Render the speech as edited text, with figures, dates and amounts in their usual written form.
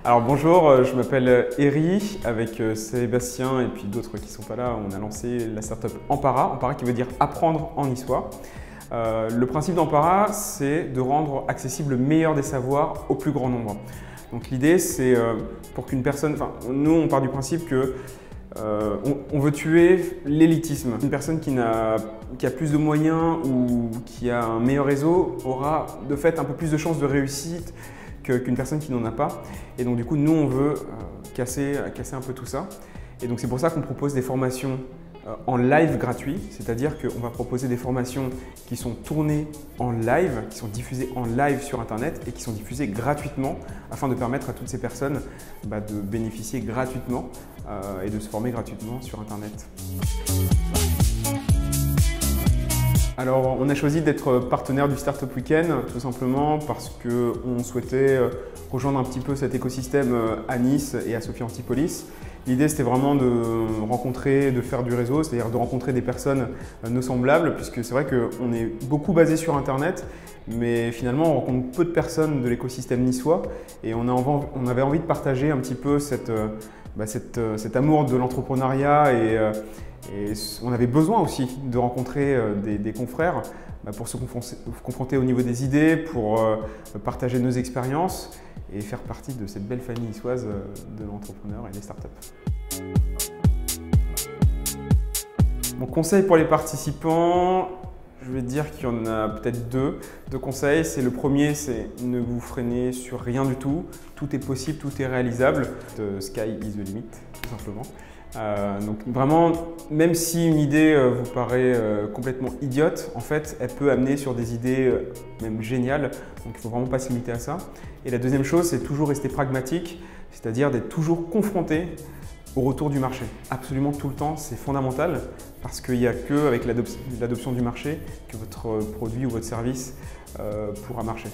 Alors bonjour, je m'appelle Eri, avec Sébastien et puis d'autres qui ne sont pas là, on a lancé la startup Ampara, Ampara qui veut dire apprendre en niçois. Le principe d'Ampara, c'est de rendre accessible le meilleur des savoirs au plus grand nombre. Donc l'idée, c'est pour qu'une personne, nous on part du principe que on veut tuer l'élitisme. Une personne qui a plus de moyens ou qui a un meilleur réseau aura de fait un peu plus de chances de réussite qu'une personne qui n'en a pas. Et donc du coup, nous, on veut casser un peu tout ça. Et donc c'est pour ça qu'on propose des formations en live gratuit, c'est-à-dire qu'on va proposer des formations qui sont tournées en live, qui sont diffusées en live sur Internet et qui sont diffusées gratuitement afin de permettre à toutes ces personnes de bénéficier gratuitement et de se former gratuitement sur Internet. Alors, on a choisi d'être partenaire du Startup Weekend tout simplement parce qu'on souhaitait rejoindre un petit peu cet écosystème à Nice et à Sophia Antipolis. L'idée, c'était vraiment de rencontrer, de faire du réseau, c'est-à-dire de rencontrer des personnes nos semblables, puisque c'est vrai qu'on est beaucoup basé sur Internet, mais finalement, on rencontre peu de personnes de l'écosystème niçois et on avait envie de partager un petit peu cet amour de l'entrepreneuriat et on avait besoin aussi de rencontrer des confrères pour se confronter au niveau des idées, pour partager nos expériences et faire partie de cette belle famille niçoise de l'entrepreneur et des startups. Mon conseil pour les participants, je vais dire qu'il y en a peut-être deux conseils. Le premier, c'est ne vous freinez sur rien du tout. Tout est possible, tout est réalisable. The sky is the limit, tout simplement. Donc vraiment, même si une idée vous paraît complètement idiote, en fait, elle peut amener sur des idées même géniales. Donc il ne faut vraiment pas se limiter à ça. Et la deuxième chose, c'est toujours rester pragmatique, c'est-à-dire d'être toujours confronté au retour du marché. Absolument tout le temps, c'est fondamental parce qu'il n'y a qu'avec l'adoption du marché que votre produit ou votre service pourra marcher.